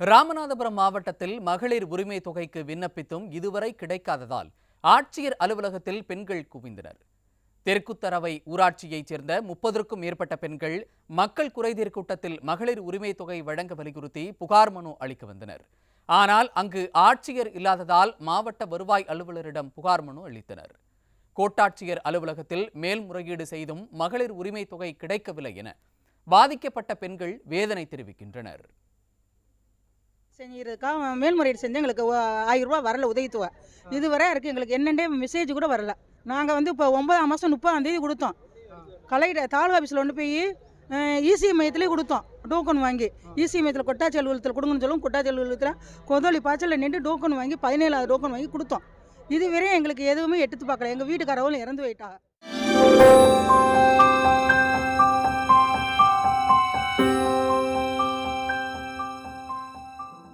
ராமநாதபுரம் மாவட்டத்தில் மகளிர் உரிமை தொகைக்கு விண்ணப்பித்தும் இதுவரை கிடைக்காததால் ஆட்சியர் அலுவலகத்தில் பெண்கள் குவிந்தனர். தெற்குத்தரவை ஊராட்சியைச் சேர்ந்த 30க்கும் மேற்பட்ட பெண்கள் மக்கள் குறைதீர் கூட்டத்தில் மகளிர் உரிமை தொகை வழங்க வலியுறுத்தி புகார் மனு அளிக்க வந்தனர். ஆனால் அங்கு ஆட்சியர் இல்லாததால் மாவட்ட வருவாய் அலுவலரிடம் புகார் மனு அளித்தனர். கோட்டாட்சியர் அலுவலகத்தில் மேல்முறையீடு செய்தும் மகளிர் உரிமை தொகை கிடைக்கவில்லை என பாதிக்கப்பட்ட பெண்கள் வேதனை தெரிவிக்கின்றனர். செஞ்சிருக்கா மேல்முறையீடு செஞ்சு எங்களுக்கு 1000 ரூபா வரல உதவித்தொகை. இதுவரை இருக்குது, எங்களுக்கு என்னென்னே மெசேஜ் கூட வரல. நாங்கள் இப்போ 9ஆம் மாதம் 30ஆம் தேதி கொடுத்தோம். கலெக்டர் தாலுகா ஆஃபீஸில் கொண்டு போய் இசி மையத்திலே கொடுத்தோம். டோக்கன் வாங்கி இசி மையத்தில் கொட்டாச்சி அலுவலகத்தில் கொடுங்கன்னு சொல்லுவோம். கொட்டாச்சி அலுவலகத்தில் கொதோலி பாய்ச்சலில் நின்று டோக்கன் வாங்கி 17ஆவது டோக்கன் வாங்கி கொடுத்தோம். இதுவரையும் எங்களுக்கு எதுவுமே எடுத்து பார்க்கல. எங்கள் வீட்டுக்காரவங்களும் இறந்து போயிட்டாங்க.